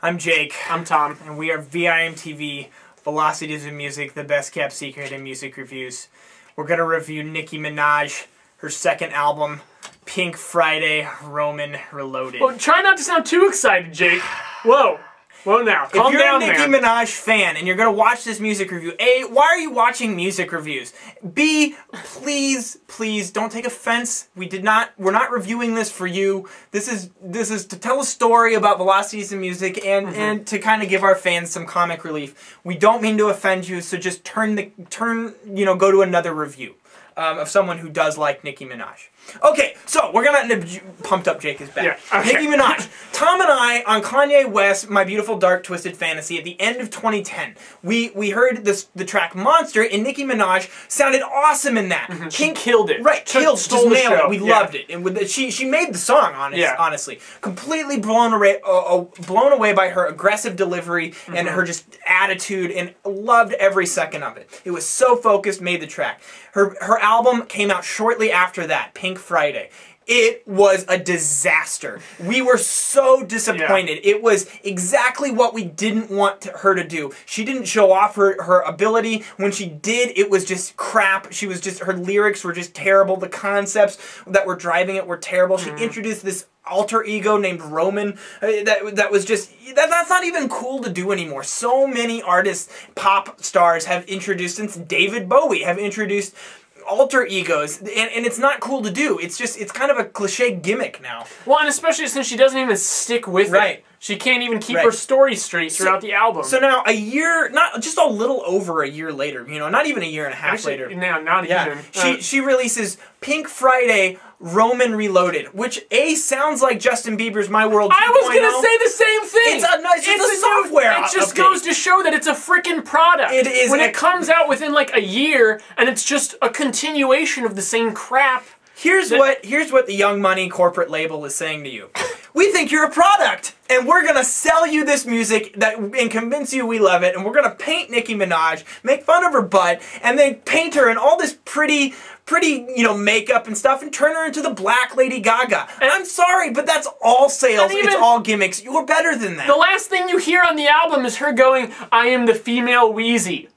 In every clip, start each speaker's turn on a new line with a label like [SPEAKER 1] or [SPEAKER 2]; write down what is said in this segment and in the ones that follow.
[SPEAKER 1] I'm Jake.
[SPEAKER 2] I'm Tom.
[SPEAKER 1] And we are VIMTV, Velocities of Music, the best kept secret in music reviews. We're going to review Nicki Minaj, her second album, Pink Friday, Roman Reloaded.
[SPEAKER 2] Well, try not to sound too excited, Jake. Whoa. Whoa now. Calm down, man.
[SPEAKER 1] If you're a Nicki Minaj fan and you're going to watch this music review, A, why are you watching music reviews? B, please don't take offense. We're not reviewing this for you. This is to tell a story about velocities in music and to kind of give our fans some comic relief. We don't mean to offend you, so just go to another review of someone who does like Nicki Minaj. Okay, so we're gonna pumped up. Jake is back.
[SPEAKER 2] Yeah, okay.
[SPEAKER 1] Nicki Minaj. Tom and I on Kanye West's "My Beautiful Dark Twisted Fantasy" at the end of 2010. We heard the track "Monster" and Nicki Minaj sounded awesome in that.
[SPEAKER 2] She killed it.
[SPEAKER 1] Right, just nailed it. We loved it, and she made the song. Honestly, completely blown away by her aggressive delivery and her just attitude, and loved every second of it. It was so focused, made the track. Her album came out shortly after that, Pink Friday. It was a disaster. We were so disappointed. Yeah. It was exactly what we didn't want her to do. She didn't show off her ability. When she did, it was just crap. Her lyrics were just terrible. The concepts that were driving it were terrible. She introduced this alter ego named Roman that's not even cool to do anymore. So many artists, pop stars have introduced, since David Bowie, have introduced alter egos, and it's not cool to do. It's kind of a cliche gimmick now.
[SPEAKER 2] Well, and especially since she doesn't even stick with it. She can't even keep her story straight throughout the album. So now just a little over a year later, not even a year and a half later. No, not even.
[SPEAKER 1] She releases Pink Friday, Roman Reloaded, which sounds like Justin Bieber's My World 2.0.
[SPEAKER 2] I was gonna say the same thing.
[SPEAKER 1] It's a software.
[SPEAKER 2] It just goes to show that it's a freaking product.
[SPEAKER 1] It is.
[SPEAKER 2] When it comes out within like a year and it's just a continuation of the same crap.
[SPEAKER 1] Here's what the Young Money corporate label is saying to you. We think you're a product, and we're gonna sell you this music and convince you we love it, and we're gonna paint Nicki Minaj, make fun of her butt, and then paint her in all this pretty makeup and stuff, and turn her into the Black Lady Gaga. And I'm sorry, but that's all sales. It's all gimmicks. You're better than that.
[SPEAKER 2] The last thing you hear on the album is her going, "I am the female Wheezy."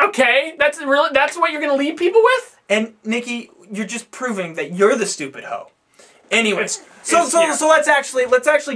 [SPEAKER 2] Okay, that's what you're gonna leave people with?
[SPEAKER 1] And Nicki, you're just proving that you're the stupid hoe. Anyways, so let's actually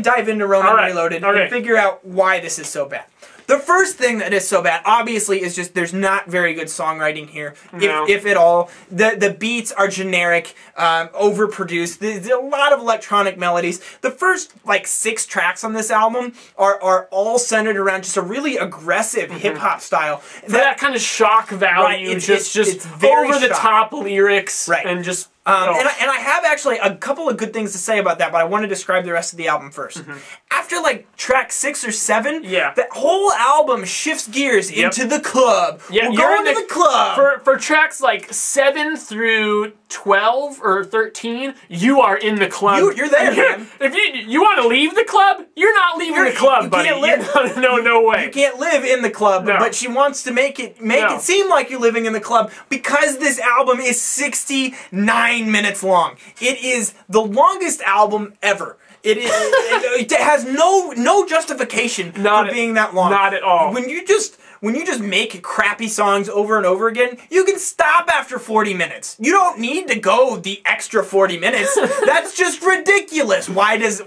[SPEAKER 1] dive into Roman Reloaded and figure out why this is so bad. The first thing that is so bad, obviously, is just there's not very good songwriting here, if at all. The beats are generic, overproduced. There's a lot of electronic melodies. The first, 6 tracks on this album are all centered around just a really aggressive hip-hop style.
[SPEAKER 2] That kind of shock value, it's over-the-top lyrics, and just...
[SPEAKER 1] And I have actually a couple of good things to say about that, but I want to describe the rest of the album first. After track 6 or 7, the whole album shifts gears into the club.
[SPEAKER 2] Yeah,
[SPEAKER 1] we're going to the club.
[SPEAKER 2] For tracks 7 through 12 or 13, you are in the club.
[SPEAKER 1] You're there, man.
[SPEAKER 2] If you want to leave the club, you're not leaving the club, buddy. No way.
[SPEAKER 1] You can't live in the club, but she wants to make it seem like you're living in the club because this album is 69 minutes long. It is the longest album ever. It has no justification for being that long.
[SPEAKER 2] Not at all.
[SPEAKER 1] When you just make crappy songs over and over again, you can stop after 40 minutes. You don't need to go the extra 40 minutes. That's just ridiculous. And it's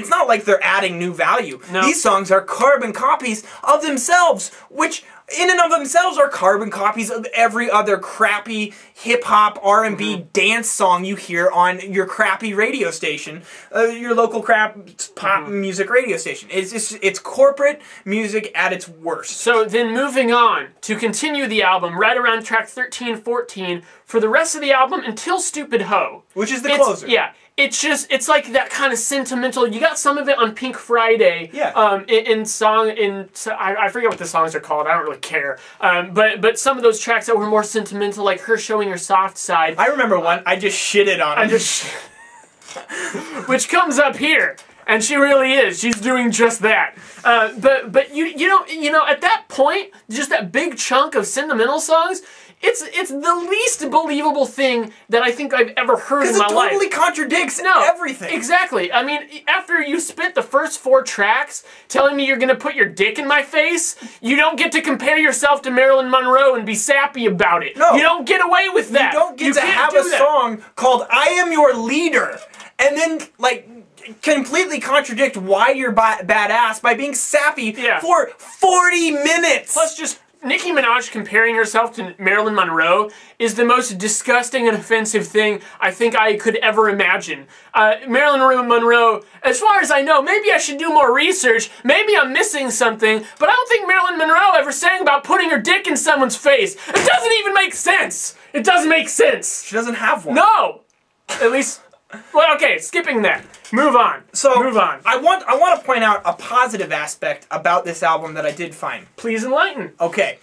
[SPEAKER 1] not like they're adding new value. No. These songs are carbon copies of themselves, which in and of themselves are carbon copies of every other crappy hip-hop, R&B dance song you hear on your crappy radio station, your local crap pop music radio station. It's corporate music at its worst.
[SPEAKER 2] So then moving on, to continue the album, right around track 13, 14, for the rest of the album until Stupid Hoe.
[SPEAKER 1] Which is the closer.
[SPEAKER 2] Yeah. It's like that kind of sentimental. You got some of it on Pink Friday. Yeah. I forget what the songs are called. I don't really care. But some of those tracks that were more sentimental, like her showing her soft side.
[SPEAKER 1] I remember one. I just shitted on it.
[SPEAKER 2] Which comes up here. And she really is. She's doing just that. But you know, at that point, just that big chunk of sentimental songs, it's the least believable thing that I think I've ever heard in my life.
[SPEAKER 1] Because it totally contradicts everything.
[SPEAKER 2] Exactly. I mean, after you spit the first 4 tracks telling me you're going to put your dick in my face, you don't get to compare yourself to Marilyn Monroe and be sappy about it. No. You don't get away with that.
[SPEAKER 1] You don't get to have a song called I Am Your Leader and then, like, completely contradict why you're badass by being sappy for 40 minutes.
[SPEAKER 2] Plus, just Nicki Minaj comparing herself to Marilyn Monroe is the most disgusting and offensive thing I think I could ever imagine. Marilyn Monroe, as far as I know, maybe I should do more research, maybe I'm missing something, but I don't think Marilyn Monroe ever sang about putting her dick in someone's face. It doesn't even make sense. It doesn't make sense.
[SPEAKER 1] She doesn't have one.
[SPEAKER 2] No! At least... Well, okay, skipping that. Move on. Move on.
[SPEAKER 1] I want to point out a positive aspect about this album that I did find.
[SPEAKER 2] Please enlighten.
[SPEAKER 1] Okay.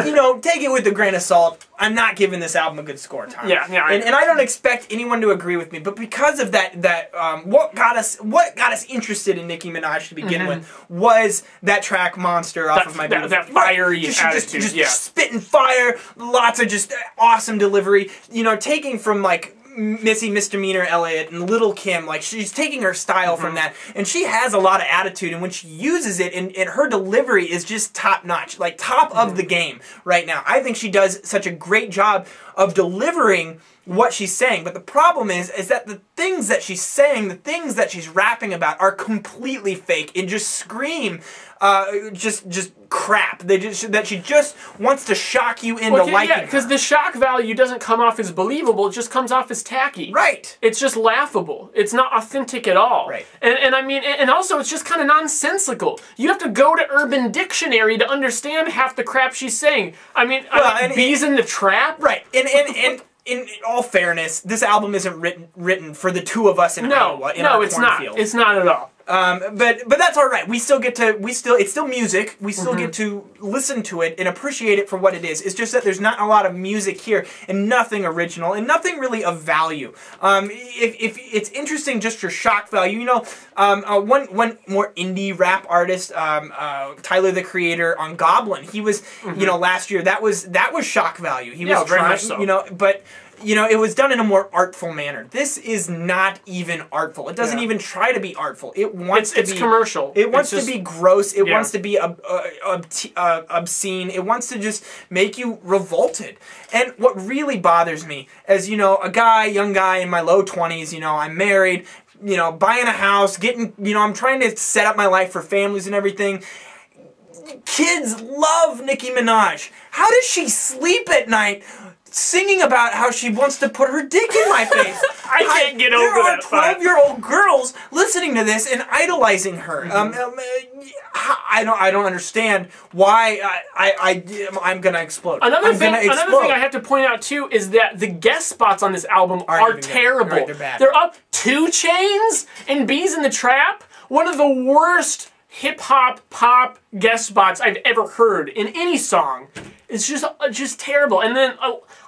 [SPEAKER 1] You know, take it with a grain of salt. I'm not giving this album a good score, Tom.
[SPEAKER 2] Yeah.
[SPEAKER 1] And I don't expect anyone to agree with me, but because of that what got us interested in Nicki Minaj to begin with was that track Monster off of my
[SPEAKER 2] that fiery attitude.
[SPEAKER 1] Just spitting fire, lots of just awesome delivery. You know, taking from like Missy Misdemeanor Elliott and Little Kim, like she's taking her style from that, and she has a lot of attitude, and when she uses it, and her delivery is just top notch, like top of the game right now. I think she does such a great job of delivering what she's saying, but the problem is that the things that she's saying, the things that she's rapping about are completely fake and just scream just crap. That she just wants to shock you into liking her.
[SPEAKER 2] Because the shock value doesn't come off as believable, it just comes off as tacky.
[SPEAKER 1] Right.
[SPEAKER 2] It's just laughable. It's not authentic at all.
[SPEAKER 1] Right.
[SPEAKER 2] And I mean, and also it's just kind of nonsensical. You have to go to Urban Dictionary to understand half the crap she's saying. I mean, bees in the trap?
[SPEAKER 1] Right. And in all fairness, this album isn't written for the two of us in Iowa.
[SPEAKER 2] No, it's not. It's not at all.
[SPEAKER 1] But that's all right. We still get to it's still music. We still get to listen to it and appreciate it for what it is. It's just that there's not a lot of music here and nothing original and nothing really of value. If it's interesting just for shock value, you know, one more indie rap artist, Tyler the Creator on Goblin. He was, you know, last year that was shock value. He was
[SPEAKER 2] very much so.
[SPEAKER 1] You know, but. You know, it was done in a more artful manner. This is not even artful. It doesn't even try to be artful. It wants to be...
[SPEAKER 2] It's commercial.
[SPEAKER 1] It wants to be gross. It wants to be obscene. It wants to just make you revolted. And what really bothers me, as, you know, young guy in my low 20s, you know, I'm married, you know, buying a house, I'm trying to set up my life for families and everything. Kids love Nicki Minaj. How does she sleep at night singing about how she wants to put her dick in my face?
[SPEAKER 2] I can't get over that.
[SPEAKER 1] There are 12-year-old girls listening to this and idolizing her. I don't understand why I'm gonna explode.
[SPEAKER 2] Another thing I have to point out too is that the guest spots on this album are terrible.
[SPEAKER 1] Right, they're bad.
[SPEAKER 2] They're up 2 Chainz and Bees in the Trap. One of the worst hip-hop pop guest spots I've ever heard in any song. It's just terrible. And then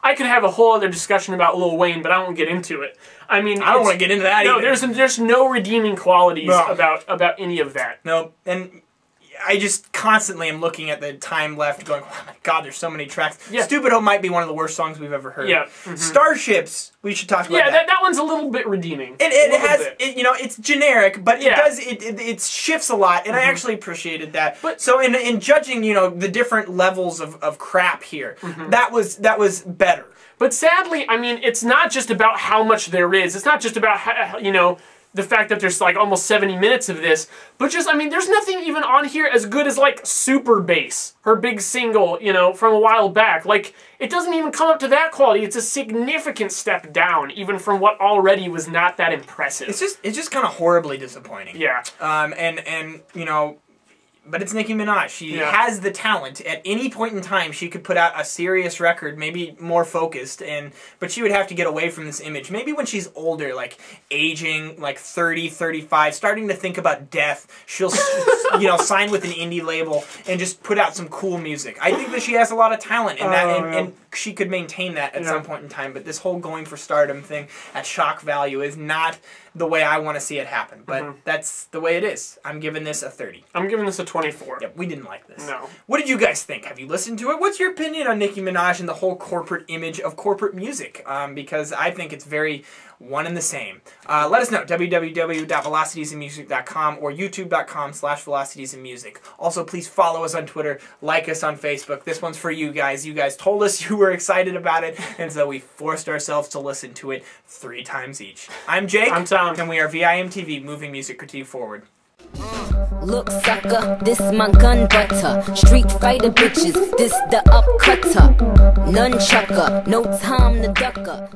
[SPEAKER 2] I could have a whole other discussion about Lil Wayne, but I won't get into it. I mean,
[SPEAKER 1] I don't want to get into that either.
[SPEAKER 2] No, there's no redeeming qualities about any of that.
[SPEAKER 1] No, and I just constantly am looking at the time left going, oh my god, there's so many tracks. Yeah. Stupid might be one of the worst songs we've ever heard.
[SPEAKER 2] Yeah.
[SPEAKER 1] Starships, we should talk about that.
[SPEAKER 2] Yeah, that one's a little bit redeeming.
[SPEAKER 1] You know, it's generic, but it shifts a lot, and I actually appreciated that. But so in judging, you know, the different levels of crap here, that was better.
[SPEAKER 2] But sadly, I mean, it's not just about how much there is. It's not just about how, you know, the fact that there's like almost 70 minutes of this, but just, I mean, there's nothing even on here as good as like Super Bass, her big single, you know, from a while back. Like, it doesn't even come up to that quality. It's a significant step down, even from what already was not that impressive.
[SPEAKER 1] It's just kind of horribly disappointing.
[SPEAKER 2] Yeah.
[SPEAKER 1] And you know, but it's Nicki Minaj. She has the talent. At any point in time, she could put out a serious record, maybe more focused, but she would have to get away from this image. Maybe when she's older, like aging, like 30, 35, starting to think about death, she'll you know, sign with an indie label and just put out some cool music. I think that she has a lot of talent, and she could maintain that at some point in time. But this whole going for stardom thing at shock value is not the way I want to see it happen. But that's the way it is. I'm giving this a 30.
[SPEAKER 2] I'm giving this a 24.
[SPEAKER 1] Yep, we didn't like this.
[SPEAKER 2] No.
[SPEAKER 1] What did you guys think? Have you listened to it? What's your opinion on Nicki Minaj and the whole corporate image of corporate music? Because I think it's very one and the same. Let us know. www.velocitiesandmusic.com or youtube.com/velocitiesandmusic. Also, please follow us on Twitter. Like us on Facebook. This one's for you guys. You guys told us you were excited about it, and so we forced ourselves to listen to it 3 times each. I'm Jake.
[SPEAKER 2] I'm Tom.
[SPEAKER 1] And we are VIMTV, moving music critique forward.
[SPEAKER 3] Look, sucker, this my gun butter. Street fighter bitches, this the upcutter. Nunchucker, no time to ducker.